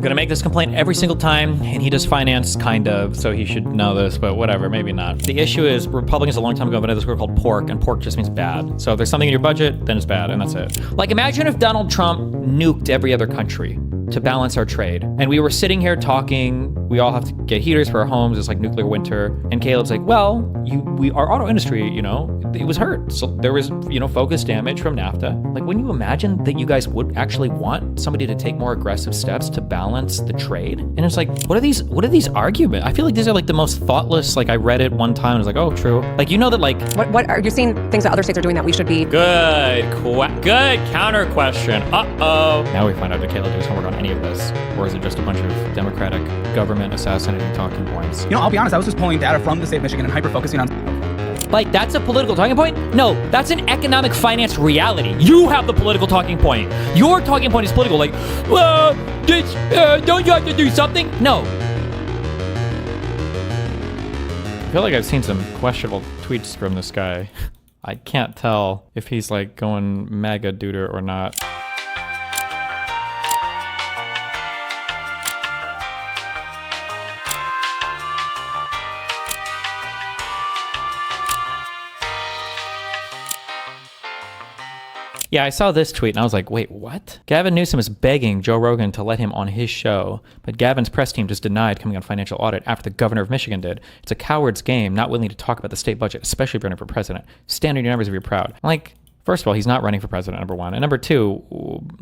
gonna make this complaint every single time, and he does finance, kind of, so he should know this, but whatever, maybe not. The issue is Republicans a long time ago invented this word called pork, and pork just means bad. So if there's something in your budget, then it's bad, and that's it. Like, imagine if Donald Trump nuked every other country to balance our trade. And we were sitting here talking, we all have to get heaters for our homes, it's like nuclear winter. And Caleb's like, well, our auto industry, it was hurt. So there was, focused damage from NAFTA. Like, wouldn't you imagine that you guys would actually want somebody to take more aggressive steps to balance the trade? And it's like, what are these arguments? I feel like these are like the most thoughtless, like I read it one time and I was like, oh, true. Like, that like... What are you seeing things that other states are doing that we should be... Good counter question. Uh-oh. Now we find out that Caleb did his homework on any of this, or is it just a bunch of Democratic government assassinating talking points? I'll be honest, I was just pulling data from the state of Michigan and hyper-focusing on... Like, that's a political talking point? No, that's an economic finance reality. You have the political talking point. Your talking point is political. Like, well, don't you have to do something? No. I feel like I've seen some questionable tweets from this guy. I can't tell if he's like going MAGA duder or not. Yeah, I saw this tweet and I was like, wait, what? Gavin Newsom is begging Joe Rogan to let him on his show, but Gavin's press team just denied coming on Financial Audit after the governor of Michigan did. It's a coward's game, not willing to talk about the state budget, especially if you're running for president. Stand on your numbers if you're proud. Like, first of all, he's not running for president, number one. And number two,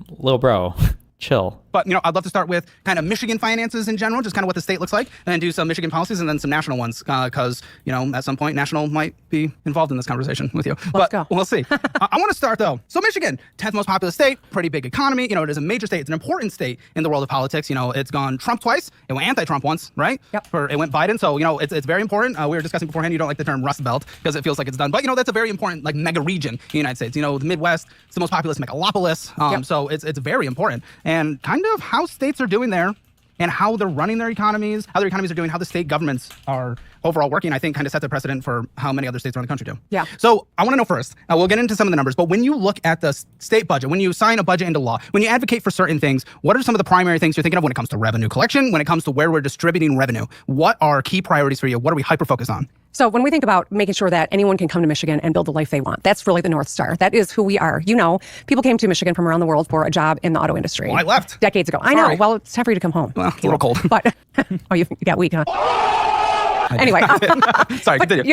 little bro, chill. But, I'd love to start with kind of Michigan finances in general, just kind of what the state looks like, and then do some Michigan policies and then some national ones, because, at some point, national might be involved in this conversation with you. Let's go. We'll see. I want to start, though. So Michigan, 10th most populous state, pretty big economy. It is a major state. It's an important state in the world of politics. It's gone Trump twice. It went anti-Trump once, right? Yep. It went Biden. So, it's very important. We were discussing beforehand, you don't like the term Rust Belt because it feels like it's done. But, that's a very important, like, mega region in the United States. The Midwest, it's the most populous megalopolis. Yep. So it's very important. And kind of how states are doing there and how they're running their economies, how their economies are doing, how the state governments are overall working, I think kind of sets a precedent for how many other states around the country do. Yeah. So I want to know first, we'll get into some of the numbers, but when you look at the state budget, when you sign a budget into law, when you advocate for certain things, what are some of the primary things you're thinking of when it comes to revenue collection, when it comes to where we're distributing revenue? What are key priorities for you? What are we hyper-focused on? So when we think about making sure that anyone can come to Michigan and build the life they want, that's really the North Star. That is who we are. People came to Michigan from around the world for a job in the auto industry. Well, I left. Decades ago. Sorry. I know. Well, it's time for you to come home. Well, it's a little cold. But, you got weak, huh? Anyway, sorry, continue.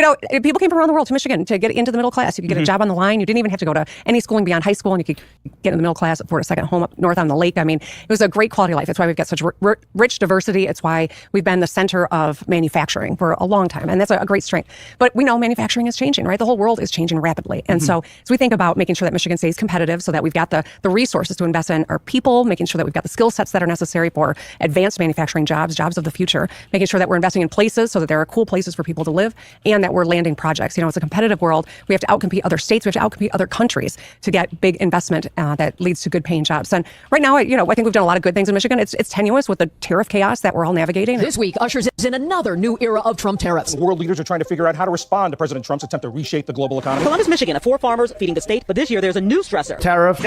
People came from around the world to Michigan to get into the middle class. You could get a job on the line. You didn't even have to go to any schooling beyond high school, and you could get in the middle class, afford a second home up north on the lake. I mean, it was a great quality of life. That's why we've got such rich diversity. It's why we've been the center of manufacturing for a long time, and that's a great strength. But we know manufacturing is changing, right? The whole world is changing rapidly, and so as we think about making sure that Michigan stays competitive, so that we've got the resources to invest in our people, making sure that we've got the skill sets that are necessary for advanced manufacturing jobs of the future, making sure that we're investing in places so that there are cool places for people to live, and that we're landing projects. It's a competitive world. We have to outcompete other states. We have to outcompete other countries to get big investment that leads to good paying jobs. And right now, I think we've done a lot of good things in Michigan. It's tenuous with the tariff chaos that we're all navigating. This week ushers in another new era of Trump tariffs. World leaders are trying to figure out how to respond to President Trump's attempt to reshape the global economy. Columbus, Michigan, 4 farmers feeding the state, but this year there's a new stressor. Tariffs.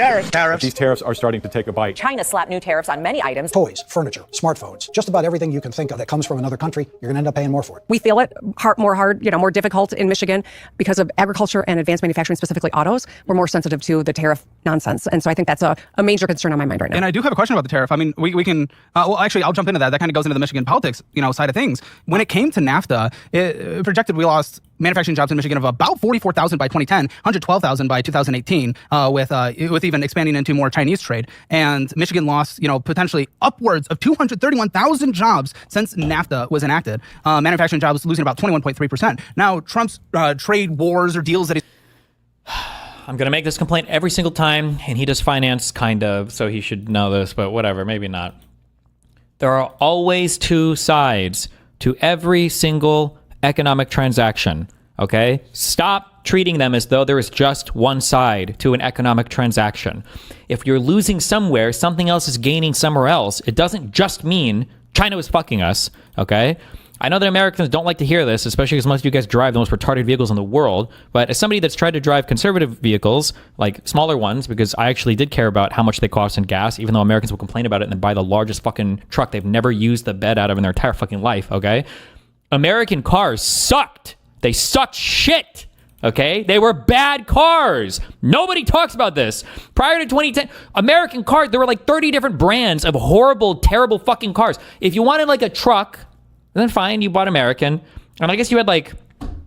These tariffs are starting to take a bite. China slapped new tariffs on many items. Toys, furniture, smartphones, just about everything you can think of that comes from another country, you're going to end up paying more for it. We feel it more difficult in Michigan because of agriculture and advanced manufacturing, specifically autos. We're more sensitive to the tariff nonsense. And so I think that's a major concern on my mind right now. And I do have a question about the tariff. I mean, we can, actually, I'll jump into that. That kind of goes into the Michigan politics, side of things. When it came to NAFTA, it projected we lost manufacturing jobs in Michigan of about 44,000 by 2010, 112,000 by 2018, with even expanding into more Chinese trade. And Michigan lost, potentially upwards of 231,000 jobs since NAFTA was enacted. Manufacturing jobs losing about 21.3%. Now, Trump's trade wars or deals that he's... I'm going to make this complaint every single time, and he does finance, kind of, so he should know this, but whatever, maybe not. There are always two sides to every single economic transaction, okay? Stop treating them as though there is just one side to an economic transaction. If you're losing somewhere, something else is gaining somewhere else. It doesn't just mean China was fucking us, okay? I know that Americans don't like to hear this, especially because most of you guys drive the most retarded vehicles in the world. But as somebody that's tried to drive conservative vehicles, like smaller ones, because I actually did care about how much they cost in gas, even though Americans will complain about it and then buy the largest fucking truck they've never used the bed out of in their entire fucking life, okay? American cars sucked. They sucked shit. Okay? They were bad cars. Nobody talks about this. Prior to 2010, American cars, there were like 30 different brands of horrible, terrible fucking cars. If you wanted like a truck, then fine, you bought American. And I guess you had like,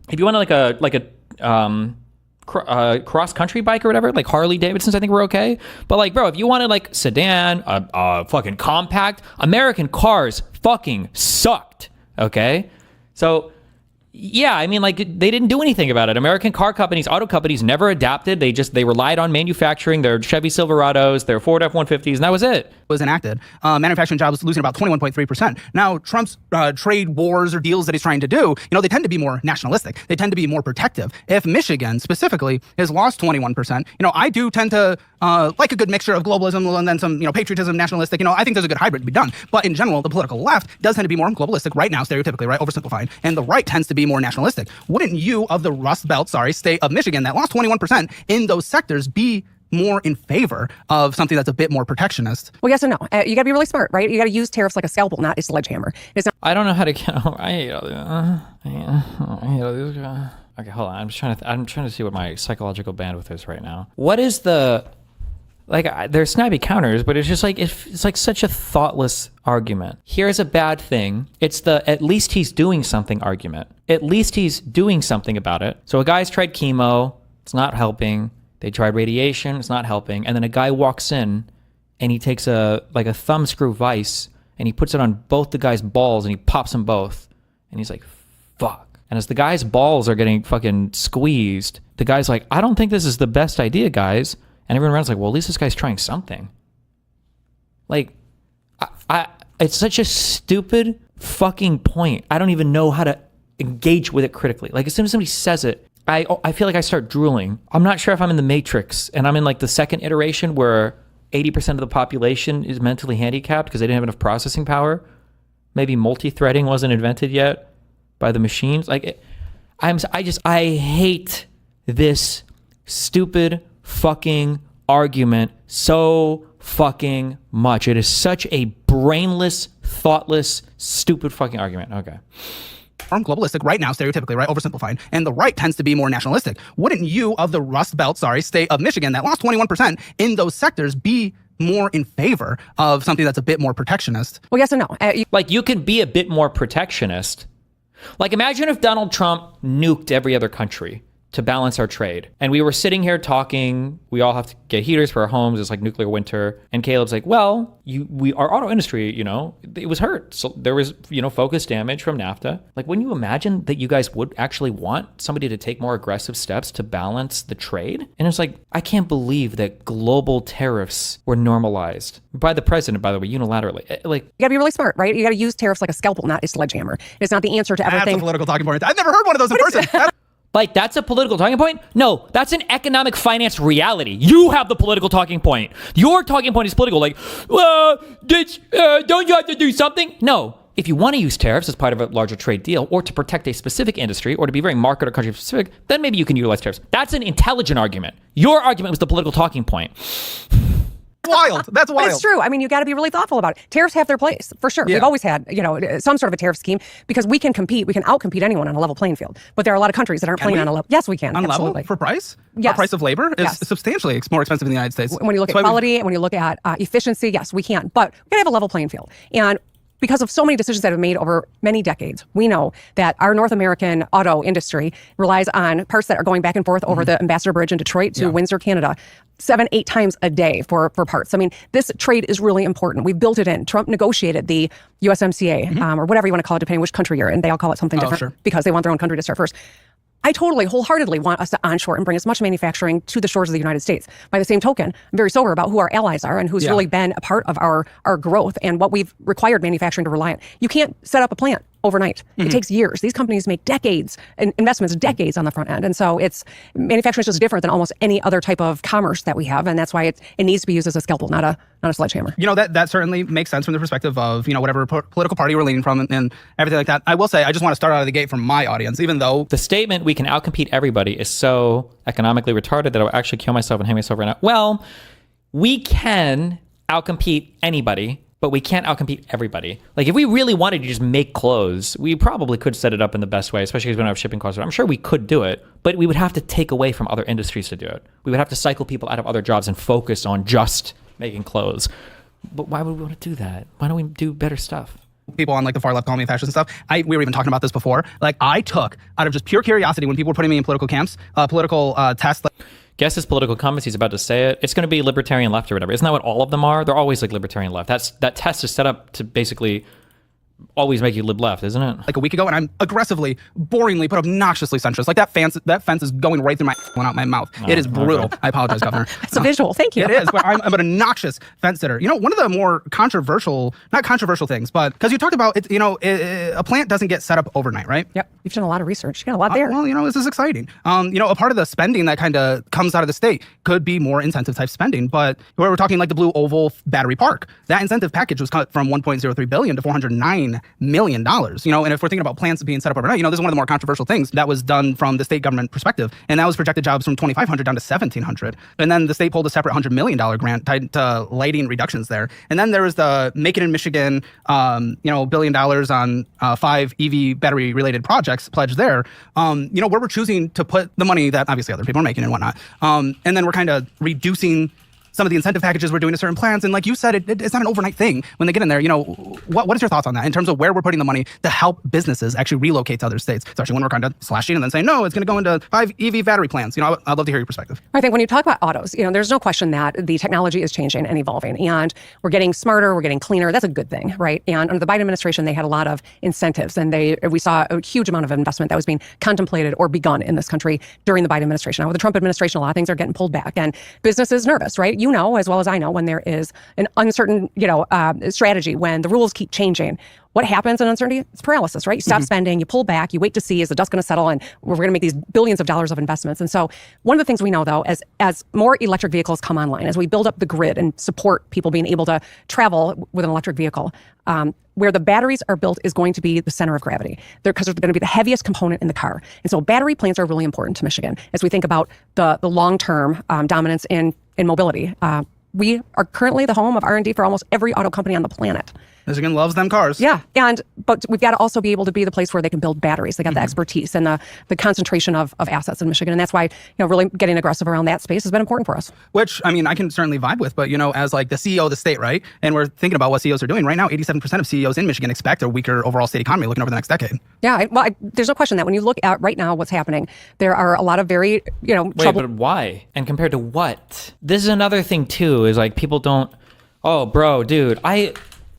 if you wanted like a cross-country bike or whatever, like Harley Davidsons, I think were okay. But like, bro, if you wanted like sedan, fucking compact, American cars fucking sucked. Okay? So, yeah, I mean, like, they didn't do anything about it. American car companies, auto companies never adapted. They relied on manufacturing their Chevy Silverados, their Ford F-150s, and that was it. Was enacted. Manufacturing jobs losing about 21.3%. Now, Trump's trade wars or deals that he's trying to do, they tend to be more nationalistic. They tend to be more protective. If Michigan, specifically, has lost 21%, I do tend to like a good mixture of globalism and then some, patriotism, nationalistic. I think there's a good hybrid to be done. But in general, the political left does tend to be more globalistic right now, stereotypically, right, oversimplified. And the right tends to be more nationalistic. Wouldn't you, of the Rust Belt, state of Michigan that lost 21% in those sectors, be more in favor of something that's a bit more protectionist? Well, yes and no. You got to be really smart, right? You got to use tariffs like a scalpel, not a sledgehammer. It's not- I don't know how to get. I hate all these guys. Okay, hold on. I'm trying to see what my psychological bandwidth is right now. What is the they're snappy counters, but it's just like it's like such a thoughtless argument. Here's a bad thing. It's the at least he's doing something argument. At least he's doing something about it. So a guy's tried chemo, it's not helping. They tried radiation, it's not helping. And then a guy walks in and he takes a thumb screw vise and he puts it on both the guy's balls and he pops them both. And he's like, fuck. And as the guy's balls are getting fucking squeezed, the guy's like, I don't think this is the best idea, guys. And everyone around's like, well, at least this guy's trying something. Like, it's such a stupid fucking point. I don't even know how to engage with it critically. Like, as soon as somebody says it, I feel like I start drooling. I'm not sure if I'm in the Matrix and I'm in like the second iteration where 80% of the population is mentally handicapped because they didn't have enough processing power. Maybe multi-threading wasn't invented yet by the machines. Like, I hate this stupid fucking argument so fucking much. It is such a brainless, thoughtless, stupid fucking argument. Okay. Globalistic right now, stereotypically, right, oversimplified. And the right tends to be more nationalistic. Wouldn't you, of the Rust Belt, state of Michigan that lost 21% in those sectors, be more in favor of something that's a bit more protectionist? Well, yes and no. Like, you can be a bit more protectionist. Like, imagine if Donald Trump nuked every other country to balance our trade. And we were sitting here talking, we all have to get heaters for our homes, it's like nuclear winter. And Caleb's like, well, our auto industry, it was hurt. So there was, focus damage from NAFTA. Like, wouldn't you imagine that you guys would actually want somebody to take more aggressive steps to balance the trade? And it's like, I can't believe that global tariffs were normalized by the president, by the way, unilaterally. Like, you got to be really smart, right? You got to use tariffs like a scalpel, not a sledgehammer. It's not the answer to everything. That's a political talking point. I've never heard one of those in person. Like, that's a political talking point? No, that's an economic finance reality. You have the political talking point. Your talking point is political. Like, well, don't you have to do something? No. If you want to use tariffs as part of a larger trade deal or to protect a specific industry or to be very market or country specific, then maybe you can utilize tariffs. That's an intelligent argument. Your argument was the political talking point. Wild. That's wild. But it's true. I mean, you got to be really thoughtful about it. Tariffs have their place, for sure. Yeah. We've always had, some sort of a tariff scheme because we can compete. We can outcompete anyone on a level playing field. But there are a lot of countries that aren't playing on a level. Yes, we can. On absolutely. level for price? Yes. Our price of labor is Yes. substantially more expensive in the United States. When you look at quality and when you look at efficiency, yes, we can. But we got to have a level playing field. And because of so many decisions that have been made over many decades, we know that our North American auto industry relies on parts that are going back and forth over the Ambassador Bridge in Detroit to Windsor, Canada, 7-8 times a day for parts. I mean, this trade is really important. We've built it in. Trump negotiated the USMCA, or whatever you want to call it, depending which country you're in. They all call it something different because they want their own country to start first. I totally, wholeheartedly want us to onshore and bring as much manufacturing to the shores of the United States. By the same token, I'm very sober about who our allies are and who's really been a part of our growth and what we've required manufacturing to rely on. You can't set up a plant overnight. It takes years. These companies make decades and investments decades on the front end. And so manufacturing is just different than almost any other type of commerce that we have. And that's why it needs to be used as a scalpel, not a sledgehammer. That certainly makes sense from the perspective of, whatever political party we're leaning from and everything like that. I will say, I just want to start out of the gate from my audience, even though the statement we can outcompete everybody is so economically retarded that I will actually kill myself and hang myself right now. Well, we can outcompete anybody, but we can't outcompete everybody. Like, if we really wanted to just make clothes, we probably could set it up in the best way, especially because we don't have shipping costs. I'm sure we could do it, but we would have to take away from other industries to do it. We would have to cycle people out of other jobs and focus on just making clothes. But why would we want to do that? Why don't we do better stuff? people on like the far left call me fascist and stuff. We were even talking about this before. Like, I took, out of just pure curiosity, when people were putting me in political camps, political tests. Guess his political comments, he's about to say it. It's going to be libertarian left or whatever. Isn't that what all of them are? They're always like libertarian left. That test is set up to basically always make you lib left, isn't it? Like a week ago, and I'm aggressively, boringly, but obnoxiously centrist. Like that fence is going right through my out my mouth. It is brutal. Okay. I apologize, Governor. It's a visual. Thank you. It is, but I'm an obnoxious fence sitter. You know, one of the more controversial, not controversial things, but because you talked about it, a plant doesn't get set up overnight, right? Yep. You've done a lot of research. You got a lot there. Well, this is exciting. A part of the spending that kind of comes out of the state could be more incentive type spending, but we're talking like the Blue Oval Battery Park. That incentive package was cut from $1.03 billion to $409 million. And if we're thinking about plants being set up overnight, this is one of the more controversial things that was done from the state government perspective. And that was projected jobs from 2,500 down to 1,700. And then the state pulled a separate $100 million grant tied to lighting reductions there. And then there was the Make It in Michigan, $1 billion on 5 EV battery related projects pledged there. Where we're choosing to put the money that obviously other people are making and whatnot. And then we're kind of reducing some of the incentive packages we're doing to certain plans. And like you said, it's not an overnight thing when they get in there. What is your thoughts on that in terms of where we're putting the money to help businesses actually relocate to other states, especially when we're kind of slashing and then saying, no, it's going to go into 5 EV battery plants. I'd love to hear your perspective. I think when you talk about autos, there's no question that the technology is changing and evolving, and we're getting smarter, we're getting cleaner. That's a good thing, right? And under the Biden administration, they had a lot of incentives, and we saw a huge amount of investment that was being contemplated or begun in this country during the Biden administration. Now, with the Trump administration, a lot of things are getting pulled back, and business is nervous, right? As well as I know, when there is an uncertain, strategy, when the rules keep changing, what happens in uncertainty? It's paralysis, right? You stop spending, you pull back, you wait to see, is the dust going to settle, and we're going to make these billions of dollars of investments. And so one of the things we know, though, as more electric vehicles come online, as we build up the grid and support people being able to travel with an electric vehicle, where the batteries are built is going to be the center of gravity, because they're going to be the heaviest component in the car. And so battery plants are really important to Michigan as we think about the long-term dominance in mobility. We are currently the home of R&D for almost every auto company on the planet. Michigan loves them cars. Yeah, but we've got to also be able to be the place where they can build batteries. They got the expertise and the concentration of assets in Michigan, and that's why really getting aggressive around that space has been important for us. Which I can certainly vibe with, but as like the CEO of the state, right? And we're thinking about what CEOs are doing right now. 87% of CEOs in Michigan expect a weaker overall state economy looking over the next decade. Yeah, there's no question that when you look at right now what's happening, there are a lot of very Wait, but why? And compared to what? This is another thing too. Is like people don't. Oh, bro, dude,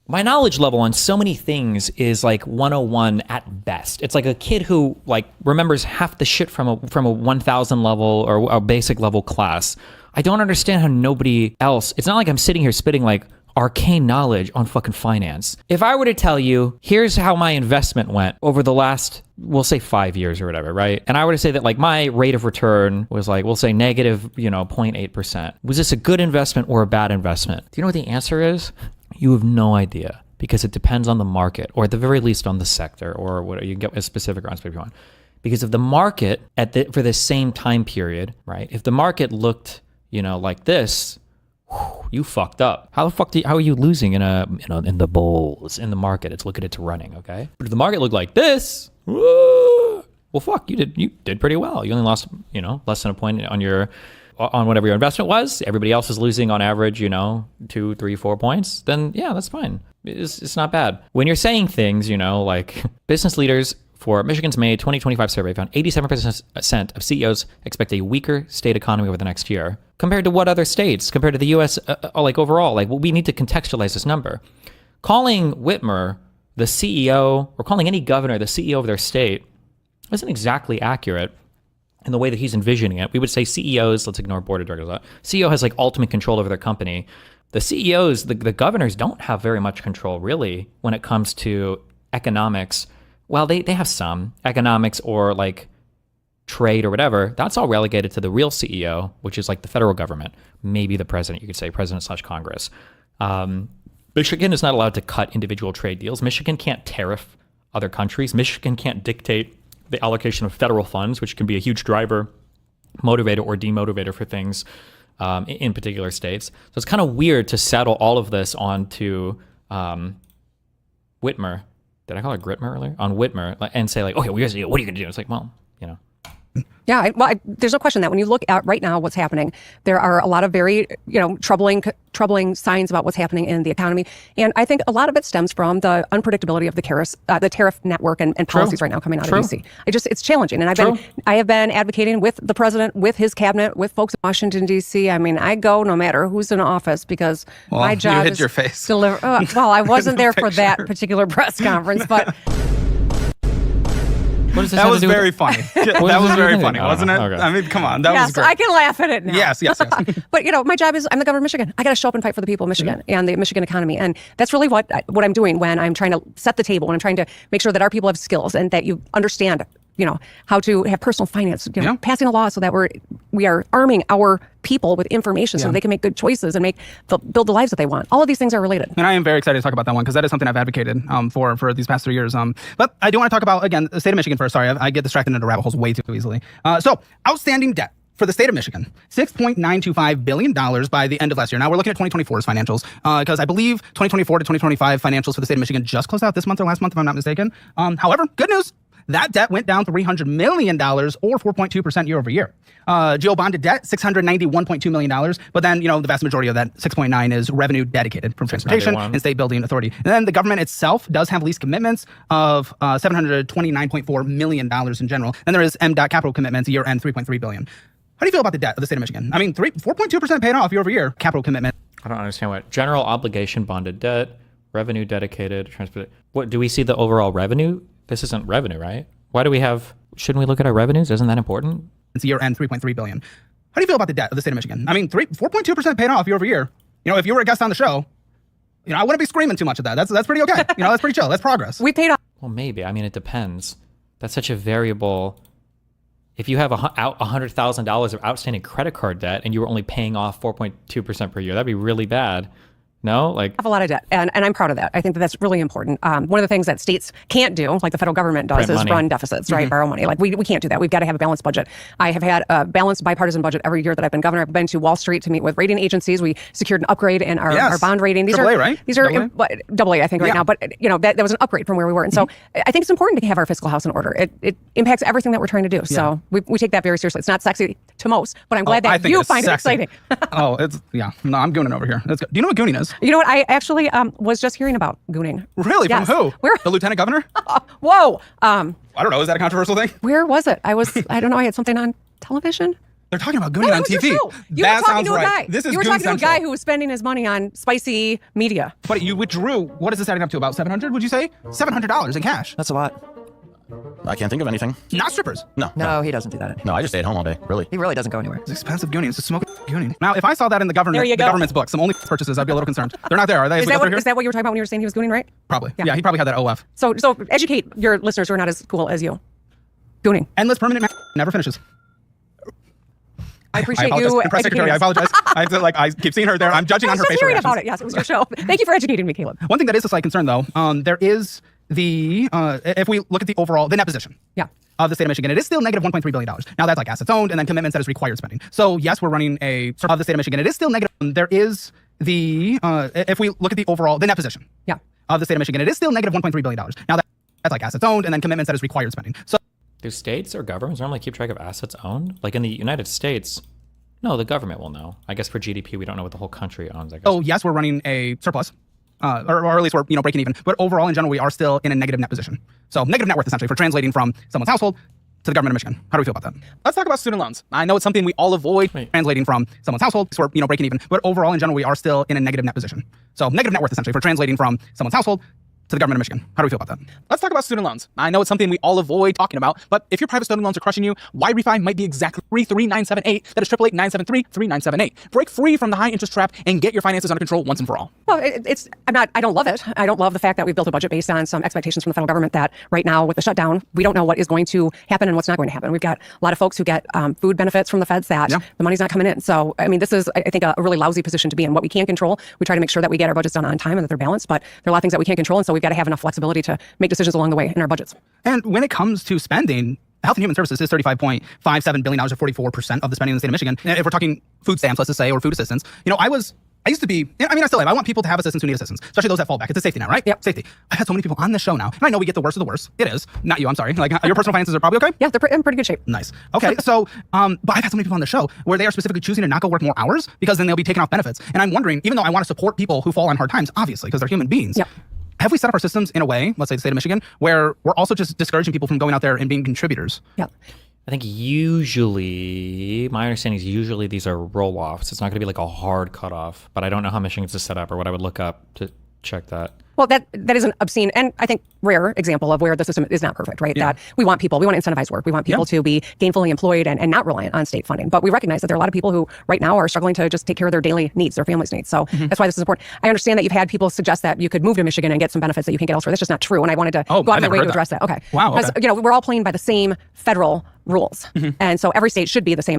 my knowledge level on so many things is like 101 at best. It's like a kid who like remembers half the shit from a 1000 level or a basic level class. I don't understand how nobody else, it's not like I'm sitting here spitting like arcane knowledge on fucking finance. If I were to tell you, here's how my investment went over the last, we'll say 5 years or whatever, right? And I were to say that like my rate of return was like, we'll say negative, 0.8%. Was this a good investment or a bad investment? Do you know what the answer is? You have no idea, because it depends on the market, or at the very least on the sector, or what you can get as specific or unspecific if you want. Because if the market for the same time period, right? If the market looked, like this, you fucked up. How are you losing in the bulls in the market? It's running, okay? But if the market looked like this, well, fuck, you did pretty well. You only lost, less than a point on whatever your investment was. Everybody else is losing on average, 2, 3, 4 points. Then yeah, that's fine. It's not bad. When you're saying things, like business leaders for Michigan's May 2025 survey found 87% of CEOs expect a weaker state economy over the next year. Compared to what other states? Compared to the U.S. Overall? We need to contextualize this number. Calling Whitmer the CEO, or calling any governor the CEO of their state, isn't exactly accurate in the way that he's envisioning it. We would say CEOs, let's ignore board of directors, CEO has ultimate control over their company. The CEOs, the governors don't have very much control really when it comes to economics, well, they have some economics or like trade or whatever. That's all relegated to the real CEO, which is like the federal government, maybe the president, you could say president/Congress. Michigan is not allowed to cut individual trade deals. Michigan can't tariff other countries. Michigan can't dictate the allocation of federal funds, which can be a huge driver, motivator or demotivator for things in particular states. So it's kind of weird to settle all of this onto Whitmer. Did I call it Gritmer earlier? On Whitmer, and say like, okay, what are you going to do? It's like, well, you know. Yeah, there's no question that when you look at right now what's happening, there are a lot of very, troubling signs about what's happening in the economy. And I think a lot of it stems from the unpredictability of the tariff network and policies right now coming out of DC. It's challenging. And I have been advocating with the president, with his cabinet, with folks in Washington, DC. I mean, I go no matter who's in office because my job hit is your face. deliver. Well, I wasn't there for that particular press conference, but That was very funny. That was very funny, wasn't it? Okay. I mean, come on. That was great. I can laugh at it now. Yes. But my job is I'm the governor of Michigan. I got to show up and fight for the people of Michigan and the Michigan economy. And that's really what I'm doing when I'm trying to set the table and I'm trying to make sure that our people have skills and that you understand, how to have personal finance, passing a law so that we are arming our people with information so they can make good choices and build the lives that they want. All of these things are related. And I am very excited to talk about that one because that is something I've advocated for these past 3 years. But I do want to talk about, again, the state of Michigan first. Sorry, I get distracted into rabbit holes way too easily. So outstanding debt for the state of Michigan, $6.925 billion by the end of last year. Now we're looking at 2024's financials because I believe 2024 to 2025 financials for the state of Michigan just closed out this month or last month, if I'm not mistaken. However, good news. That debt went down $300 million or 4.2% year over year. GO bonded debt, $691.2 million. But then, the vast majority of that 6.9 is revenue dedicated from transportation and state building authority. And then the government itself does have lease commitments of $729.4 million in general. And there is MDOT capital commitments year end $3.3 billion. How do you feel about the debt of the state of Michigan? I mean, 4.2% paid off year over year capital commitment. I don't understand what general obligation bonded debt, revenue dedicated, transport. What do we see the overall revenue? This isn't revenue, right? Why do we shouldn't we look at our revenues? Isn't that important? It's year end $3.3 billion. How do you feel about the debt of the state of Michigan? I mean, 4.2% paid off year over year. If you were a guest on the show, I wouldn't be screaming too much of that. That's pretty okay. That's pretty chill. That's progress. We paid off. Well, maybe. I mean, it depends. That's such a variable. If you have $100,000 of outstanding credit card debt and you were only paying off 4.2% per year, that'd be really bad. No, I have a lot of debt, and I'm proud of that. I think that's really important. One of the things that states can't do, like the federal government does, is run deficits, right? Borrow money. Like we can't do that. We've got to have a balanced budget. I have had a balanced bipartisan budget every year that I've been governor. I've been to Wall Street to meet with rating agencies. We secured an upgrade in our bond rating. These AAA, right? These are AA, I think, right now. But that was an upgrade from where we were, and so I think it's important to have our fiscal house in order. It impacts everything that we're trying to do. So we take that very seriously. It's not sexy to most, but I'm glad that you find it exciting. No, I'm gooning over here. Do you know what gooning is? You know what? I actually was just hearing about gooning. Really? Yes. From who? The lieutenant governor? Whoa. I don't know. Is that a controversial thing? Where was it? I don't know. I had something on television. They're talking about gooning on TV. You were talking to a guy. This is you were talking to a guy who was spending his money on spicy media. But you withdrew. What is this adding up to? About $700? Would you say $700 in cash? That's a lot. I can't think of anything. Not strippers. No, he doesn't do that. No, I just stay at home all day. Really, he really doesn't go anywhere. It's expensive gooning. It's a smoking gooning. Now, if I saw that in the government's book, some only purchases, I'd be a little concerned. They're not there, are they? Is that what you were talking about when you were saying he was gooning, right? Probably. Yeah, he probably had that OF. So educate your listeners who are not as cool as you. Gooning. Endless permanent never finishes. I appreciate you. Press secretary, I apologize. I keep seeing her there. I'm judging on her facial reactions. About it. Yes, it was your show. Thank you for educating me, Caleb. One thing that is a slight concern, though, there is if we look at the net position of the state of Michigan, it is still negative $1.3 billion. Now that's like assets owned and then commitments that is required spending. So yes, we're running of the state of Michigan. It is still negative. There is if we look at the net position of the state of Michigan, it is still negative $1.3 billion. Now that's like assets owned and then commitments that is required spending. So do states or governments normally keep track of assets owned? Like in the United States, no, the government will know. I guess for GDP, we don't know what the whole country owns, I guess. Oh, yes, we're running a surplus. Or at least we're breaking even. But overall, in general, we are still in a negative net position. So negative net worth, essentially, for translating from someone's household to the government of Michigan. How do we feel about that? Let's talk about student loans. I know it's something we all avoid translating from someone's household. So we're breaking even. But overall, in general, we are still in a negative net position. So negative net worth, essentially, for translating from someone's household to the government of Michigan. How do we feel about that? Let's talk about student loans. I know it's something we all avoid talking about, but if your private student loans are crushing you, why refi might be exactly 33978. That is 888-973-3978. Break free from the high interest trap and get your finances under control once and for all. Well, I don't love it. I don't love the fact that we've built a budget based on some expectations from the federal government that right now with the shutdown, we don't know what is going to happen and what's not going to happen. We've got a lot of folks who get food benefits from the feds that the money's not coming in. So, I mean, this is, I think, a really lousy position to be in. What we can control, we try to make sure that we get our budgets done on time and that they're balanced, but there are a lot of things that we can't control, and so we've got to have enough flexibility to make decisions along the way in our budgets. And when it comes to spending, Health and Human Services is $35.57 billion, or 44% of the spending in the state of Michigan. And if we're talking food stamps, let's just say, or food assistance, I used to be, I still am. I want people to have assistance who need assistance, especially those that fall back. It's a safety net, right? Yep. Safety. I've had so many people on this show now, and I know we get the worst of the worst. It is. Not you, I'm sorry. Like, your personal finances are probably okay? Yeah, they're in pretty good shape. Nice. Okay, so, but I've had so many people on the show where they are specifically choosing to not go work more hours because then they'll be taking off benefits. And I'm wondering, even though I want to support people who fall on hard times, obviously, because they're human beings, have we set up our systems in a way, let's say the state of Michigan, where we're also just discouraging people from going out there and being contributors? Yeah. I think my understanding is usually these are roll-offs. It's not going to be like a hard cutoff, but I don't know how Michigan's is set up or what I would look up to check that. Well, that is an obscene and I think rare example of where the system is not perfect, right? Yeah. That we want incentivized work. We want people to be gainfully employed and not reliant on state funding. But we recognize that there are a lot of people who right now are struggling to just take care of their daily needs, their family's needs. So that's why this is important. I understand that you've had people suggest that you could move to Michigan and get some benefits that you can't get elsewhere. That's just not true. And I wanted to go out of my way to address that. Okay. Wow. Because, we're all playing by the same federal rules. And so every state should be the same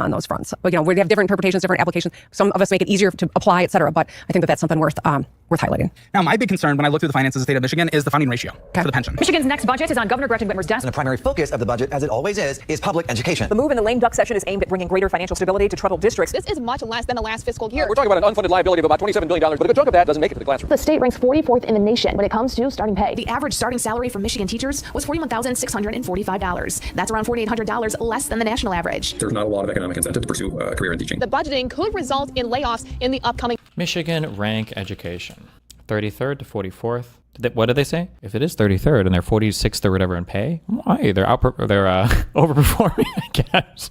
on those fronts. We have different interpretations, different applications. Some of us make it easier to apply, et cetera. But I think that's something worth highlighting. Now, my big concern when I look through the finances of the state of Michigan is the funding ratio for the pension. Michigan's next budget is on Governor Gretchen Whitmer's desk. And the primary focus of the budget, as it always is public education. The move in the lame duck session is aimed at bringing greater financial stability to troubled districts. This is much less than the last fiscal year. We're talking about an unfunded liability of about $27 billion, but a good chunk of that doesn't make it to the classroom. The state ranks 44th in the nation when it comes to starting pay. The average starting salary for Michigan teachers was $41,645. That's around $4,800 less than the national average. There's not a lot of economic incentive to pursue a career in teaching. The budgeting could result in layoffs in the upcoming. Michigan rank education. 33rd to 44th. What did they say? If it is 33rd and they're 46th or whatever in pay, why? They're overperforming, I guess.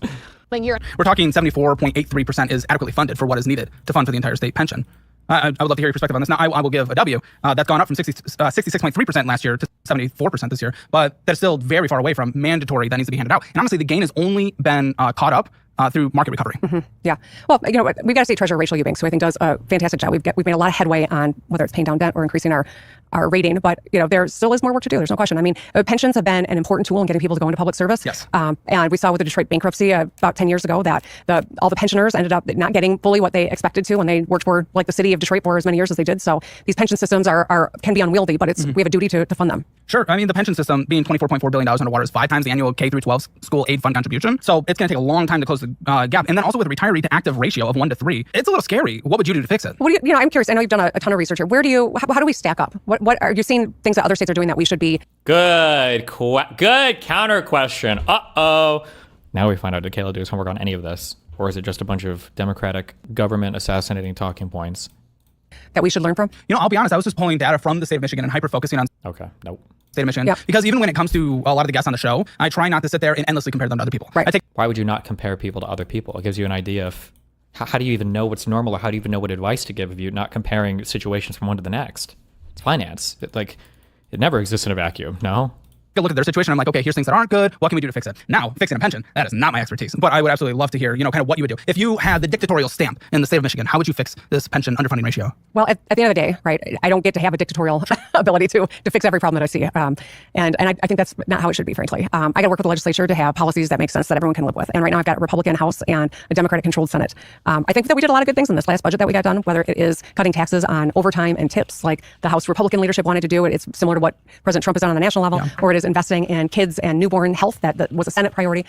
Year. We're talking 74.83% is adequately funded for what is needed to fund for the entire state pension. I would love to hear your perspective on this. Now, I will give a W. That's gone up from 66.3% last year to 74% this year, but that's still very far away from mandatory that needs to be handed out. And honestly, the gain has only been caught up through market recovery. Yeah. Well, we've got a state treasurer, Rachel Eubanks, who I think does a fantastic job. We've made a lot of headway on whether it's paying down debt or increasing our rating, but there still is more work to do. There's no question. I mean, pensions have been an important tool in getting people to go into public service. Yes. And we saw with the Detroit bankruptcy about 10 years ago that all the pensioners ended up not getting fully what they expected to when they worked for like the city of Detroit for as many years as they did. So these pension systems can be unwieldy, but we have a duty to fund them. Sure. I mean, the pension system being $24.4 billion underwater is 5 times the annual K through 12 school aid fund contribution. So it's going to take a long time to close the gap. And then also with a retiree to active ratio of 1 to 3, it's a little scary. What would you do to fix it? What do I'm curious. I know you've done a ton of research here. How do we stack up? What are you seeing things that other states are doing that we should be? Good counter question. Uh-oh. Now we find out, did Kayla do his homework on any of this? Or is it just a bunch of Democratic government assassinating talking points that we should learn from? I'll be honest, I was just pulling data from the state of Michigan and hyper-focusing on state of Michigan. Yep. Because even when it comes to a lot of the guests on the show, I try not to sit there and endlessly compare them to other people. Right. Why would you not compare people to other people? It gives you an idea of how do you even know what's normal, or how do you even know what advice to give if you're not comparing situations from one to the next? It's finance. It never exists in a vacuum, no? Look at their situation. I'm like, okay, here's things that aren't good. What can we do to fix it? Now, fixing a pension, that is not my expertise. But I would absolutely love to hear, kind of what you would do. If you had the dictatorial stamp in the state of Michigan, how would you fix this pension underfunding ratio? Well, at the end of the day, right, I don't get to have a dictatorial ability to fix every problem that I see. And I think that's not how it should be, frankly. I got to work with the legislature to have policies that make sense that everyone can live with. And right now I've got a Republican House and a Democratic-controlled Senate. I think that we did a lot of good things in this last budget that we got done, whether it is cutting taxes on overtime and tips, like the House Republican leadership wanted to do. It's similar to what President Trump has done on the national level, or it is investing in kids and newborn health that was a Senate priority.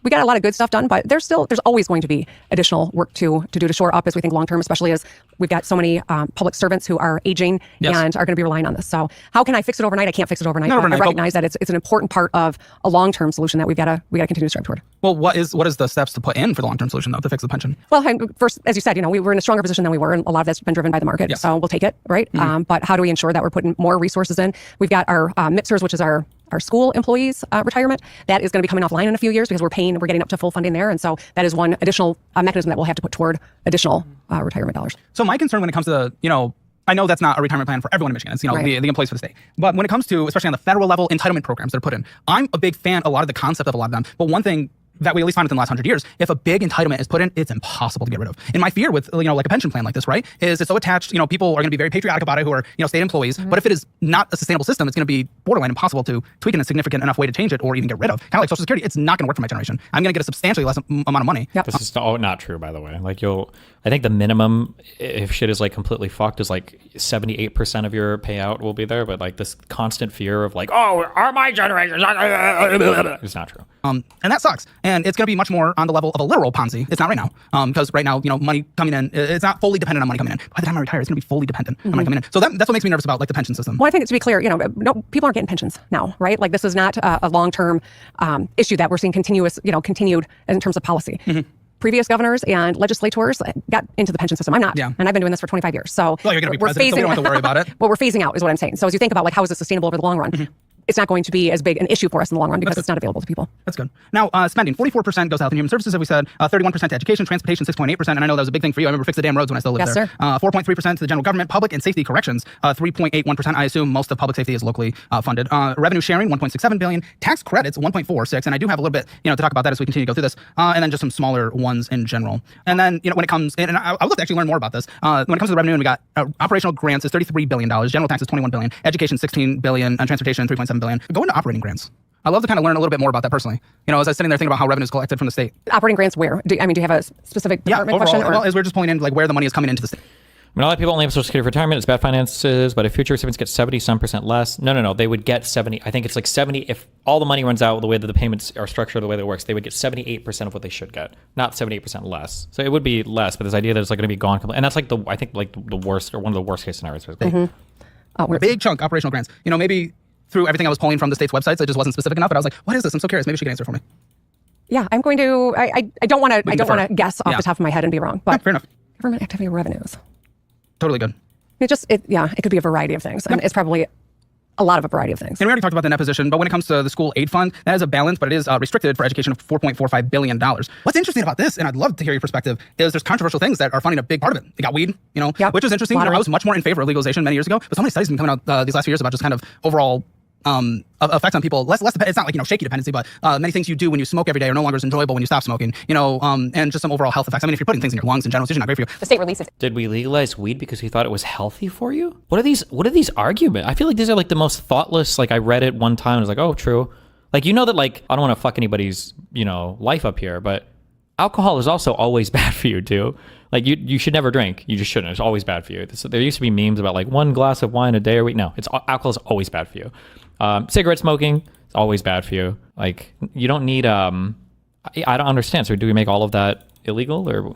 We got a lot of good stuff done, but there's always going to be additional work to do to shore up as we think long term, especially as we've got so many public servants who are aging and are going to be relying on this. So how can I fix it overnight? I can't fix it overnight. I recognize that it's an important part of a long term solution that we got to continue to strive toward. Well, what is the steps to put in for the long term solution though to fix the pension? Well, first, as you said, we're in a stronger position than we were, and a lot of that's been driven by the market. Yes. So we'll take it, right? But how do we ensure that we're putting more resources in? We've got our MIPSers, which is our school employees retirement. That is going to be coming offline in a few years because we're getting up to full funding there. And so that is one additional mechanism that we'll have to put toward additional retirement dollars. So my concern when it comes to, I know that's not a retirement plan for everyone in Michigan. It's, the employees for the state. But when it comes to, especially on the federal level, entitlement programs that are put in, I'm a big fan of a lot of the concept of a lot of them. But one thing that we at least found within the last 100 years, if a big entitlement is put in, it's impossible to get rid of. And my fear with, like a pension plan like this, right, is it's so attached, people are going to be very patriotic about it who are, state employees. But if it is not a sustainable system, it's going to be borderline impossible to tweak in a significant enough way to change it or even get rid of. Kind of like Social Security, it's not going to work for my generation. I'm going to get a substantially less amount of money. Yep. This is not true, by the way. Like I think the minimum, if shit is like completely fucked, is like 78% of your payout will be there. But like this constant fear of like, oh, are my generation? It's not true. And that sucks. And it's going to be much more on the level of a literal Ponzi. It's not right now. Because right now, money coming in, it's not fully dependent on money coming in. By the time I retire, it's going to be fully dependent on money coming in. So that's what makes me nervous about like the pension system. Well, I think to be clear, no, people aren't getting pensions now, right? Like this is not a long-term issue that we're seeing continued in terms of policy. Previous governors and legislators got into the pension system. I'm not. Yeah. And I've been doing this for 25 years. So you're going to be president, so we don't have to worry about it. Well, we're phasing out is what I'm saying. So as you think about like how is this sustainable over the long run, it's not going to be as big an issue for us in the long run because it's not available to people. That's good. Now, spending, 44% goes to health and human services, as we said, 31% to education, transportation, 6.8%. And I know that was a big thing for you. I remember Fix the Damn Roads when I still lived Yes, there. sir. 4.3% to the general government, public and safety corrections, 3.81%. I assume most of public safety is locally funded. Revenue sharing, 1.67 billion. Tax credits, 1.46. And I do have a little bit, to talk about that as we continue to go through this. And then just some smaller ones in general. And then, when it comes, and I would love to actually learn more about this. When it comes to the revenue, we got operational grants is $33 billion, general taxes, $21 billion, education, $16 billion, and transportation, $3.7 billion. Go into operating grants. I love to kind of learn a little bit more about that personally. As I was sitting there thinking about how revenue is collected from the state. Operating grants where? Do you have a specific department overall, question? well, as we're just pulling in like where the money is coming into the state. I mean, a lot of people only have Social Security for retirement. It's bad finances, but if future recipients get 70% less, no, they would get 70. I think it's like 70. If all the money runs out the way that the payments are structured, the way that it works, they would get 78% of what they should get, not 78% less. So it would be less, but this idea that it's like going to be gone completely, and that's like the worst or one of the worst case scenarios. A big chunk operational grants. Maybe through everything I was pulling from the state's websites, it just wasn't specific enough. But I was like, what is this? I'm so curious. Maybe she can answer for me. Yeah, I'm going to. I don't want to guess off the top of my head and be wrong. But fair enough. Government activity revenues. Totally good. It could be a variety of things, and it's probably a lot of a variety of things. And we already talked about the net position, but when it comes to the school aid fund, that is a balance, but it is restricted for education of $4.45 billion. What's interesting about this, and I'd love to hear your perspective, is there's controversial things that are funding a big part of it. They got weed, which is interesting. I was much more in favor of legalization many years ago, but so many studies have been coming out these last few years about just kind of overall effects on people. Less it's not like shaky dependency, but many things you do when you smoke every day are no longer as enjoyable when you stop smoking. And just some overall health effects. I mean, if you're putting things in your lungs in general, it's usually not great for you. The state releases. Did we legalize weed because we thought it was healthy for you? What are these arguments? I feel like these are like the most thoughtless. Like I read it one time and I was like, oh, true. Like that like I don't want to fuck anybody's life up here, but alcohol is also always bad for you too. Like you should never drink. You just shouldn't. It's always bad for you. There used to be memes about like one glass of wine a day or week. No, alcohol is always bad for you. Cigarette smoking is always bad for you. Like you don't need. I don't understand. So do we make all of that illegal or?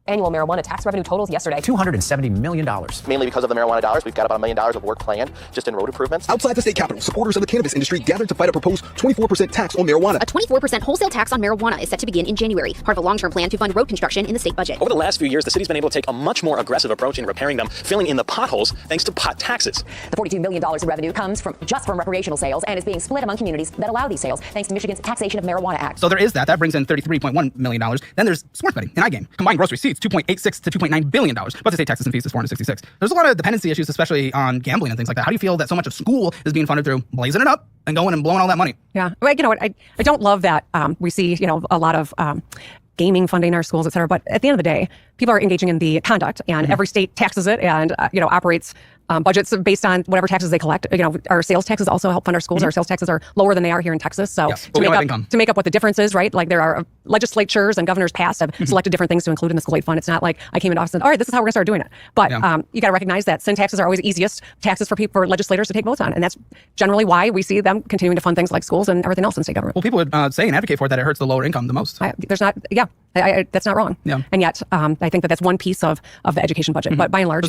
Annual marijuana tax revenue totals yesterday. $270 million. Mainly because of the marijuana dollars, we've got about $1 million of work planned just in road improvements. Outside the state capitol, supporters of the cannabis industry gathered to fight a proposed 24% tax on marijuana. A 24% wholesale tax on marijuana is set to begin in January, part of a long-term plan to fund road construction in the state budget. Over the last few years, the city's been able to take a much more aggressive approach in repairing them, filling in the potholes thanks to pot taxes. The $42 million in revenue comes from recreational sales and is being split among communities that allow these sales thanks to Michigan's Taxation of Marijuana Act. So there is that. That brings in $33.1 million. Then there's sports betting and iGame. Combined gross receipts, $2.86 to $2.9 billion. But the state taxes and fees is $466. There's a lot of dependency issues, especially on gambling and things like that. How do you feel that so much of school is being funded through blazing it up and going and blowing all that money? Yeah. Well, what? I don't love that we see, a lot of gaming funding our schools, et cetera. But at the end of the day, people are engaging in the conduct and every state taxes it and, operates budgets based on whatever taxes they collect. Our sales taxes also help fund our schools. Our sales taxes are lower than they are here in Texas. So to make up what the difference is, right? Like there are legislatures and governors past have selected different things to include in the school aid fund. It's not like I came into office and said, all right, this is how we're gonna start doing it. But you got to recognize that sin taxes are always easiest taxes for legislators to take votes on. And that's generally why we see them continuing to fund things like schools and everything else in state government. Well, people would say and advocate for it that it hurts the lower income the most. That's not wrong. Yeah. And yet, I think that's one piece of the education budget. But by and large,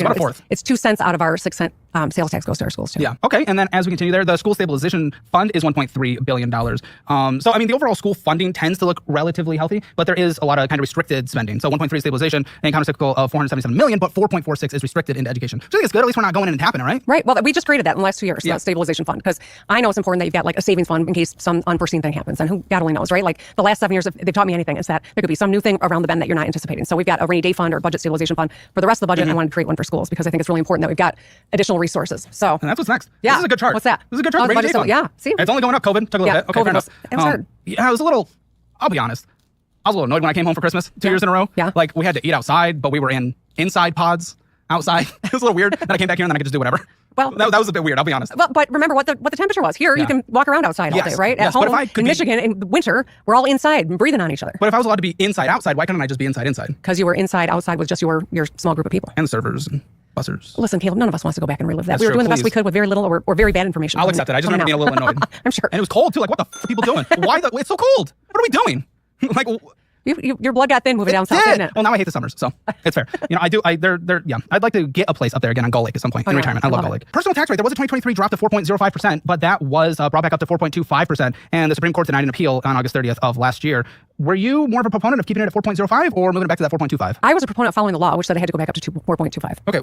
it's 2 cents out of our 6 cent sales tax goes to our schools too. Yeah. Okay. And then as we continue there, the school stabilization fund is $1.3 billion. So, I mean, the overall school funding tends to look relatively healthy, but there is a lot of kind of restricted spending. So 1.3 stabilization and countercyclical of $477 million, but 4.46 is restricted into education. So I think it's good. At least we're not going in and tapping it, right? Right. Well, we just created that in the last 2 years, that stabilization fund, because I know it's important that you've got like a savings fund in case some unforeseen thing happens. And who God only knows, right? Like the last 7 years, if they've taught me anything, is that there could be some new thing around the bend that you're not anticipating. So we've got a rainy day fund or budget stabilization fund for the rest of the budget. I wanted to create one for schools because I think it's really important that we've got additional resources. So and that's what's next. Yeah. This is a good chart. What's that? This is a good chart. Oh, Rainy day fund. Yeah. See, it's only going up. COVID took a little bit. Okay, COVID fair enough. it was hard. Yeah, I was a little. I'll be honest. I was a little annoyed when I came home for Christmas 2 years in a row. Yeah. Like we had to eat outside, but we were in inside pods outside. It was a little weird. Then I came back here and then I could just do whatever. Well, that was a bit weird. I'll be honest. Well, but remember what the temperature was. Here, you can walk around outside all day, right? At home, in Michigan, in Winter, we're all inside and breathing on each other. But if I was allowed to be inside, outside, why couldn't I just be inside? Because you were inside, outside with just your small group of people. And the servers and bussers. Listen, Caleb, none of us wants to go back and relive that. That's we were true, doing the best we could with very little or very bad information. I'll accept it. I just remember being a little annoyed. I'm sure. And it was cold too. Like, what the f are people doing? Why? It's so cold. What are we doing? Like. Your blood got thin moving down south, didn't it? Well, now I hate the summers, so it's fair. I'd like to get a place up there again on Gull Lake at some point in retirement. I love Gull Lake. Personal tax rate, there was a 2023 drop to 4.05%, but that was brought back up to 4.25%, and the Supreme Court denied an appeal on August 30th of last year. Were you more of a proponent of keeping it at 4.05 or moving it back to that 4.25? I was a proponent of following the law, which said I had to go back up to 4.25. Okay,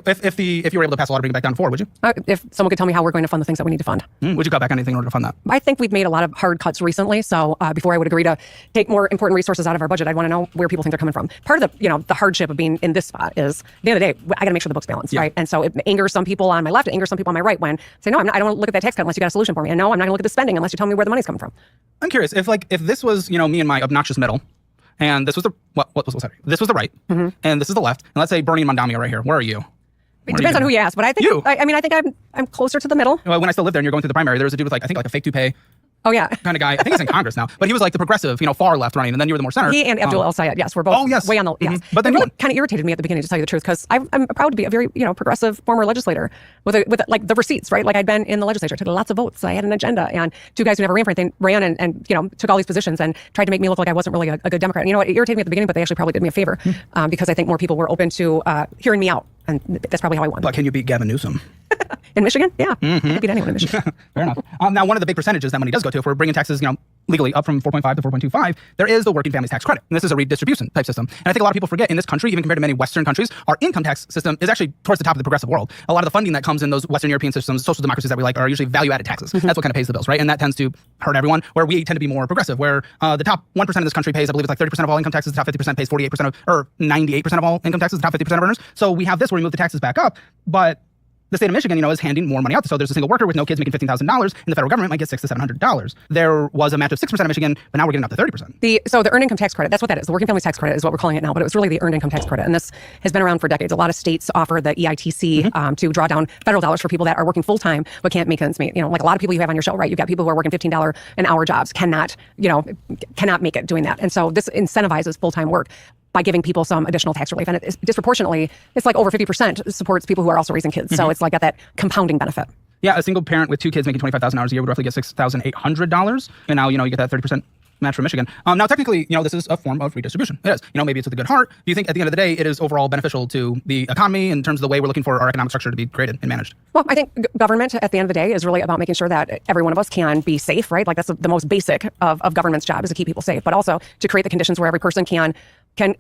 if you were able to pass a law to bring it back down to 4, would you? If someone could tell me how we're going to fund the things that we need to fund. Would you cut back on anything in order to fund that? I think we've made a lot of hard cuts recently, so before I would agree to take more important resources out of our budget, I'd want to know where people think they're coming from. Part of the hardship of being in this spot is, at the end of the day, I got to make sure the book's balanced, right? And so it angers some people on my left, it angers some people on my right when I say, no, I don't want to look at that tax cut unless you got a solution for me. And no, I'm not going to look at the spending unless you tell me where the money's coming from. I'm curious, if this was, me and my obnoxious middle, and this was the this was the right, and this is the left, and let's say Bernie and Mondamia right here. Where are you? It depends on who you ask, but I think I think I'm closer to the middle. Well, when I still lived there and you're going through the primary, there was a dude with a fake toupee. Oh, yeah. Kind of guy. I think he's in Congress now. But he was like the progressive, far left running, and then you were the more center. He and Abdul El Sayed, yes. We're both way on the, yes. But then it really kind of irritated me at the beginning, to tell you the truth, because I'm proud to be a very, progressive former legislator with the receipts, right? Like I'd been in the legislature, took lots of votes. I had an agenda, and two guys who never ran for anything ran and took all these positions and tried to make me look like I wasn't really a good Democrat. And you know what? It irritated me at the beginning, but they actually probably did me a favor because I think more people were open to hearing me out. And that's probably how I won. But can you beat Gavin Newsom? In Michigan? Yeah. I can beat anyone in Michigan. Fair enough. Now, one of the big percentages that money does go to, if we're bringing taxes, legally up from 4.5 to 4.25, there is the working families tax credit. And this is a redistribution type system. And I think a lot of people forget in this country, even compared to many Western countries, our income tax system is actually towards the top of the progressive world. A lot of the funding that comes in those Western European systems, social democracies that we like, are usually value-added taxes. That's what kind of pays the bills, right? And that tends to hurt everyone, where we tend to be more progressive, where the top 1% of this country pays, I believe it's like 30% of all income taxes, the top 50% pays 48% or 98% of all income taxes, the top 50% of earners. So we have this where we move the taxes back up, but the state of Michigan, is handing more money out. So there's a single worker with no kids making $15,000, and the federal government might get $600 to $700. There was a match of 6% in Michigan, but now we're getting up to 30%. So the earned income tax credit, that's what that is. The working families tax credit is what we're calling it now, but it was really the earned income tax credit. And this has been around for decades. A lot of states offer the EITC to draw down federal dollars for people that are working full time but can't make ends meet. Like a lot of people you have on your show, right? You've got people who are working $15 an hour jobs, cannot make it doing that. And so this incentivizes full time work by giving people some additional tax relief. And it's disproportionately, it's like over 50% supports people who are also raising kids. So it's like got that compounding benefit. Yeah, a single parent with two kids making $25,000 a year would roughly get $6,800. And now, you get that 30% match from Michigan. Now, technically, this is a form of redistribution. It is. Maybe it's with a good heart. Do you think at the end of the day, it is overall beneficial to the economy in terms of the way we're looking for our economic structure to be created and managed? Well, I think government at the end of the day is really about making sure that every one of us can be safe, right? Like that's the most basic of government's job is to keep people safe, but also to create the conditions where every person can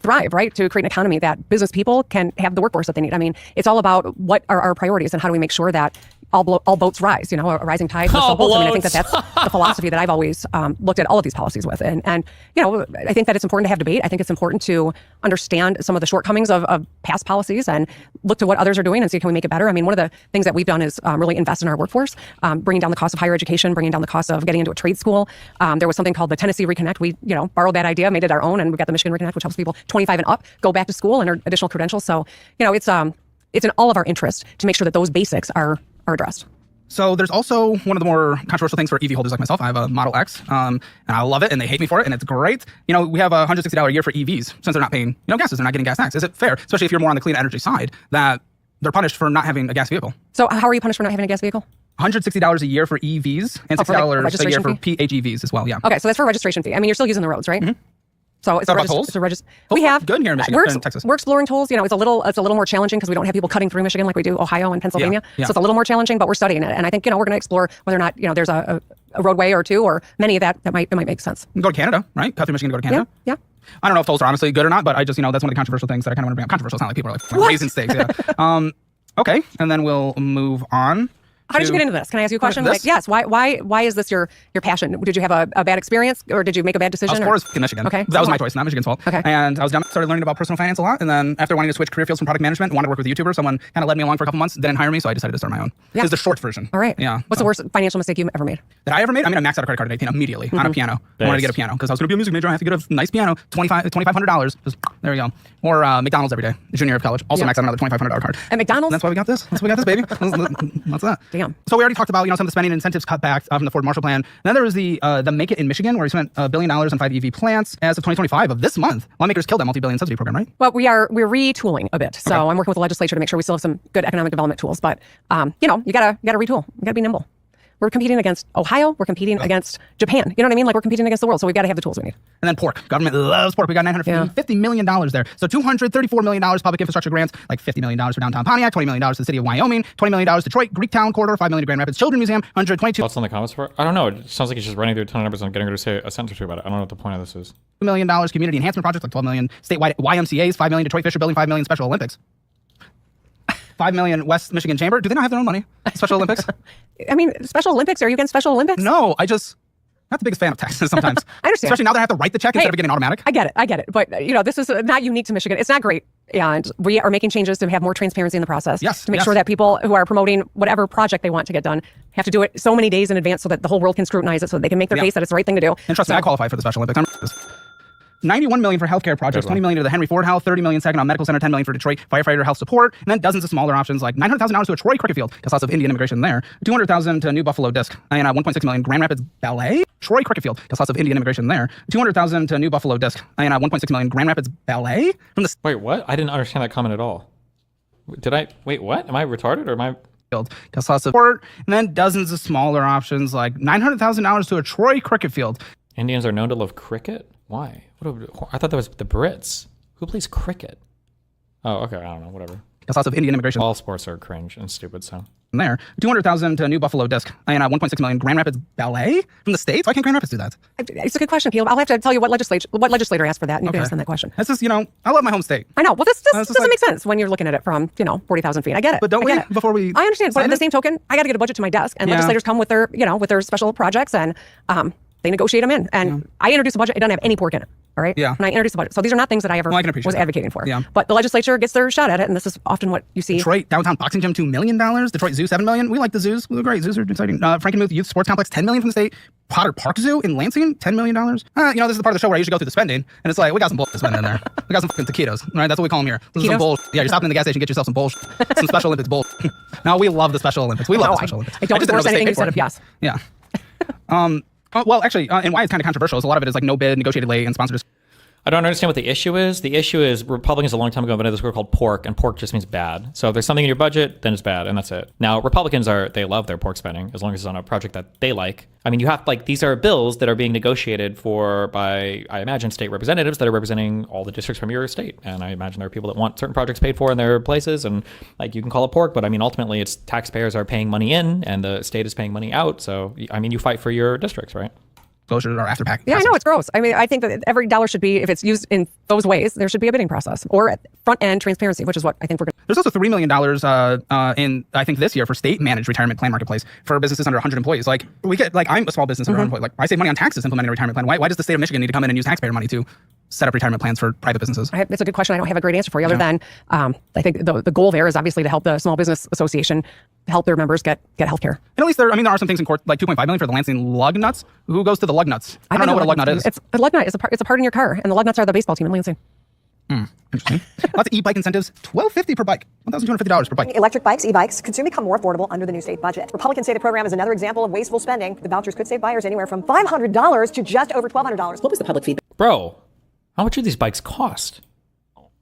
thrive, right? To create an economy that business people can have the workforce that they need. I mean, it's all about what are our priorities and how do we make sure that all boats rise, a rising tide lifts all boats. I mean, I think that's the philosophy that I've always looked at all of these policies with. And I think that it's important to have debate. I think it's important to understand some of the shortcomings of past policies and look to what others are doing and see can we make it better. I mean, one of the things that we've done is really invest in our workforce, bringing down the cost of higher education, bringing down the cost of getting into a trade school. There was something called the Tennessee Reconnect. We, borrowed that idea, made it our own, and we've got the Michigan Reconnect, which helps people 25 and up go back to school and earn additional credentials. So, it's in all of our interest to make sure that those basics are addressed. So there's also one of the more controversial things for EV holders like myself. I have a Model X, and I love it, and they hate me for it, and it's great. We have $160 a year for EVs since they're not paying, gases. They're not getting gas tax. Is it fair, especially if you're more on the clean energy side, that they're punished for not having a gas vehicle? So how are you punished for not having a gas vehicle? $160 a year for EVs and $60 a year for PHEVs as well. Yeah. Okay, so that's for a registration fee. I mean, you're still using the roads, right? So it's tolls? We have good here in Michigan and Texas. We're exploring tolls. You know, it's a little more challenging because we don't have people cutting through Michigan like we do Ohio and Pennsylvania. Yeah. So it's a little more challenging, but we're studying it. And I think, you know, we're going to explore whether or not, you know, there's a roadway or two or many of that might make sense. You can go to Canada, right? Cut through Michigan to go to Canada. Yeah. I don't know if tolls are honestly good or not, but I just, you know, that's one of the controversial things that I kind of want to bring up. Controversial, it's not like people are like raising stakes. Yeah. Okay, and then we'll move on. How did you get into this? Can I ask you a question? Like, yes. Why is this your passion? Did you have a bad experience, or did you make a bad decision? I was poor as Michigan. Okay, that was my choice, not Michigan's fault. Okay, and I was done. Started learning about personal finance a lot, and then after wanting to switch career fields from product management, wanted to work with a YouTuber. Someone kind of led me along for a couple months, didn't hire me, so I decided to start my own. Yeah. This is the short version. All right. Yeah. What's the worst financial mistake you ever made? That I ever made? I mean, I maxed out a credit card at 18 immediately on a piano. I wanted to get a piano because I was going to be a music major. I had to get a nice piano, $2,500. Just there we go. Or McDonald's every day, junior year of college. Also maxed out another $2,500 card. At McDonald's? That's why we got this. That's why we got this, baby. What's that? Damn. So we already talked about, you know, some of the spending incentives cut back from the Ford Marshall Plan. And then there was the Make It in Michigan, where we spent $1 billion on 5 EV plants as of 2025 of this month. Lawmakers killed that multi-billion subsidy program, right? Well, we're retooling a bit. So I'm working with the legislature to make sure we still have some good economic development tools. But you know, you gotta retool. You gotta be nimble. We're competing against Ohio. We're competing against Japan. You know what I mean? Like, we're competing against the world. So we've got to have the tools we need. And then pork. Government loves pork. We got $950 million there. So $234 million public infrastructure grants, like $50 million for downtown Pontiac, $20 million to the city of Wyoming, $20 million Detroit, Greektown Corridor, $5 million to Grand Rapids Children's Museum, $122 Thoughts on the comments for it? I don't know. It sounds like he's just running through a ton of numbers and getting her to say a sentence or two about it. I don't know what the point of this is. $2 million community enhancement projects, like $12 million statewide YMCAs, $5 million Detroit Fisher Building, $5 million Special Olympics. $5 million West Michigan Chamber. Do they not have their own money? Special Olympics? I mean, Special Olympics. Are you against Special Olympics? No, not the biggest fan of taxes sometimes. I understand. Especially now that I have to write the check instead of getting automatic. I get it. But, you know, this is not unique to Michigan. It's not great. And we are making changes to have more transparency in the process. Yes. To make sure that people who are promoting whatever project they want to get done have to do it so many days in advance so that the whole world can scrutinize it, so that they can make their case that it's the right thing to do. And trust me, I qualify for the Special Olympics. $91 million for healthcare projects, $20 million to the Henry Ford Health, $30 million Saginaw Medical Center, $10 million for Detroit firefighter health support, and then dozens of smaller options like $900,000 to a Troy cricket field, because lots of Indian immigration there, $200,000 to New Buffalo Disc, and $1.6 million Grand Rapids Ballet, Troy cricket field, because lots of Indian immigration there, $200,000 to New Buffalo Disc, and $1.6 million Grand Rapids Ballet from the. Wait, what? I didn't understand that comment at all. Wait, what? Am I retarded or am I? Because lots of support, and then dozens of smaller options like $900,000 to a Troy cricket field. Indians are known to love cricket? Why? I thought that was the Brits. Who plays cricket? Oh, okay. I don't know. Whatever. Because lots of Indian immigration. All sports are cringe and stupid, so. There. $200,000 to New Buffalo Disc, and $1.6 million Grand Rapids Ballet from the States. Why can't Grand Rapids do that? It's a good question, Caleb. I'll have to tell you what legislator asked for that, and you can ask them that question. This is, you know, I love my home state. I know. Well, this doesn't make sense when you're looking at it from, 40,000 feet. I get it. But don't we, before we... I understand. But at the same token, I got to get a budget to my desk, and legislators come with their special projects, and they negotiate them in. And I introduced a budget. It doesn't have any pork in it. All right. Yeah. And I introduced the budget. So these are not things that I ever was advocating for. Yeah. But the legislature gets their shot at it, and this is often what you see. Detroit downtown boxing gym, $2 million. Detroit Zoo, $7 million. We like the zoos. They're great. Zoos are exciting. Frankenmuth Youth Sports Complex, $10 million from the state. Potter Park Zoo in Lansing, $10 million. This is the part of the show where I usually go through the spending, and it's like, we got some bullshit spending in there. We got some fucking taquitos, right? That's what we call them here. This is some bullshit. Yeah, you're stopping in the gas station, get yourself some bullshit. Some Special Olympics bullshit. No, we love the Special Olympics. We love the Special Olympics. I don't endorse anything you said of yes. Yeah. Well, actually, and why it's kind of controversial is a lot of it is like no bid, negotiated late, and sponsored. I don't understand what the issue is. The issue is Republicans a long time ago invented this word called pork, and pork just means bad. So if there's something in your budget, then it's bad, and that's it. Now, Republicans they love their pork spending as long as it's on a project that they like. I mean, these are bills that are being negotiated by, I imagine, state representatives that are representing all the districts from your state. And I imagine there are people that want certain projects paid for in their places, and like you can call it pork, but I mean, ultimately it's taxpayers are paying money in and the state is paying money out. So, I mean, you fight for your districts, right? Or after pack. Yeah, I know, it's gross. I mean, I think that every dollar should be, if it's used in those ways, there should be a bidding process or front end transparency, which is what I think we're going to. There's also $3 million in, I think this year, for state managed retirement plan marketplace for businesses under 100 employees. Like I'm a small business under 100 employees. Like I save money on taxes implementing a retirement plan. Why does the state of Michigan need to come in and use taxpayer money to set up retirement plans for private businesses? It's a good question. I don't have a great answer for you other than I think the goal there is obviously to help the Small Business Association help their members get health care. And at least there are some things in court, like $2.5 million for the Lansing lug nuts. Who goes to the lug nuts? I don't know what a lug nut is. A lug nut is a part in your car, and the lug nuts are the baseball team in Lansing. Interesting. Lots of e-bike incentives, $1,250 per bike, $1,250 per bike. Electric bikes, e-bikes, could soon become more affordable under the new state budget. Republicans say the program is another example of wasteful spending. The vouchers could save buyers anywhere from $500 to just over $1,200. What was the public feedback? Bro, how much do these bikes cost?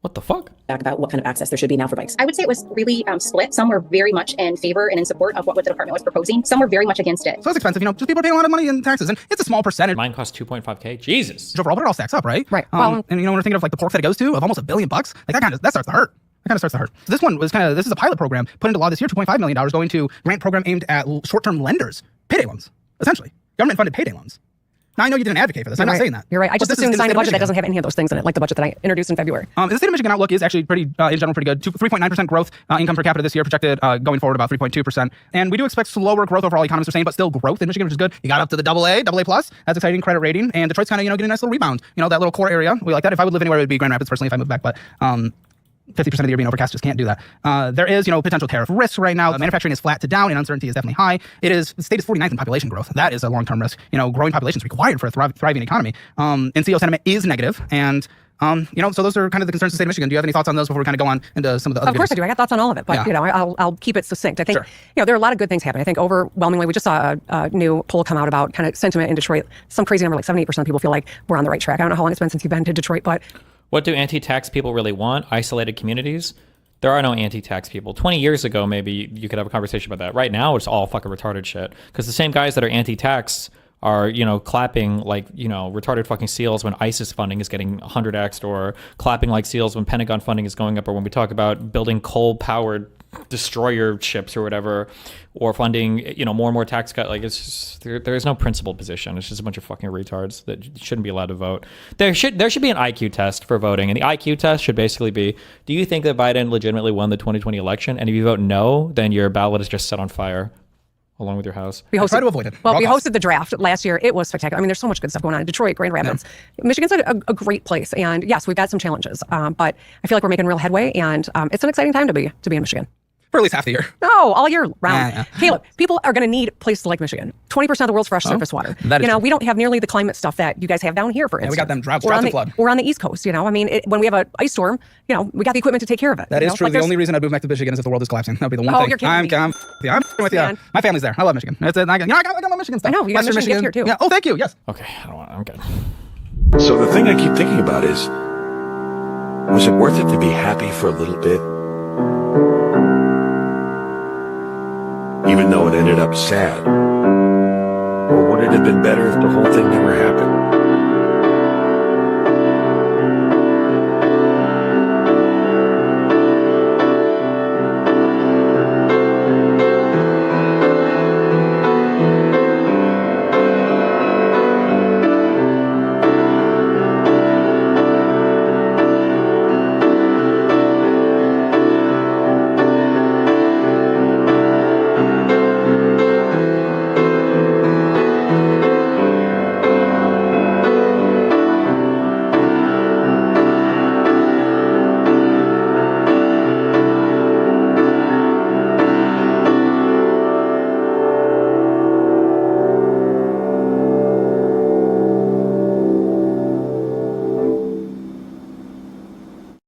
What the fuck? About what kind of access there should be now for bikes. I would say it was really split. Some were very much in favor and in support of what the department was proposing. Some were very much against it. So it's expensive, just people are paying a lot of money in taxes, and it's a small percentage. Mine costs $2.5K. Jesus. Overall, but it all stacks up, right? Right. And when we're thinking of like the pork that it goes to of almost $1 billion, like that starts to hurt. So this one was this is a pilot program put into law this year, $2.5 million going to grant program aimed at short-term lenders, payday loans, essentially. Government-funded payday loans. Now, I know you didn't advocate for this. I'm not saying that. You're right. I just assumed signing a budget that doesn't have any of those things in it, like the budget that I introduced in February. The state of Michigan outlook is actually pretty, in general, pretty good. 3.9% growth income per capita this year, projected going forward about 3.2%. And we do expect slower growth overall, economists are saying, but still growth in Michigan, which is good. You got up to the AA plus. That's exciting credit rating. And Detroit's kind of, getting a nice little rebound. That little core area. We like that. If I would live anywhere, it would be Grand Rapids personally if I moved back. But 50% of the year being overcast just can't do that. There is, potential tariff risk right now. Manufacturing is flat to down and uncertainty is definitely high. The state is 49th in population growth. That is a long-term risk. Growing population is required for a thriving economy. NCO sentiment is negative, and so those are kind of the concerns of the state of Michigan. Do you have any thoughts on those before we kind of go on into some of the other Of course I do. I got thoughts on all of it, but I'll keep it succinct. I think there are a lot of good things happening. I think overwhelmingly, we just saw a new poll come out about kind of sentiment in Detroit. Some crazy number, like 78% of people feel like we're on the right track. I don't know how long it's been since you've been to Detroit, but what do anti-tax people really want? Isolated communities? There are no anti-tax people. 20 years ago, maybe you could have a conversation about that. Right now, it's all fucking retarded shit. Because the same guys that are anti-tax are, clapping like, retarded fucking seals when ISIS funding is getting 100x'd, or clapping like seals when Pentagon funding is going up, or when we talk about building coal-powered destroyer ships or whatever, or funding, more and more tax cut. Like, it's just, there is no principled position. It's just a bunch of fucking retards that shouldn't be allowed to vote. There should be an IQ test for voting, and the IQ test should basically be, do you think that Biden legitimately won the 2020 election? And if you vote no, then your ballot is just set on fire along with your house. We try to avoid it. Well, we hosted the draft last year. It was spectacular. I mean, there's so much good stuff going on in Detroit, Grand Rapids. Yeah. Michigan's a great place, and yes, we've got some challenges, but I feel like we're making real headway, and it's an exciting time to be in Michigan. For at least half the year. No, all year round. Caleb, people are going to need places like Michigan. 20% of the world's fresh surface water. We don't have nearly the climate stuff that you guys have down here, for instance. We got them droughts and flood. Or on the East Coast, I mean, when we have an ice storm, we got the equipment to take care of it. That is true. The only reason I'd move back to Michigan is if the world is collapsing. That would be the one thing. You're kidding me. I'm with you. My family's there. I love Michigan. I got my Michigan stuff. I know. You got Michigan here, too. Yeah. Oh, thank you. Yes. Okay. I'm good. So the thing I keep thinking about is, was it worth it to be happy for a little bit? Even though it ended up sad? Or would it have been better if the whole thing never happened?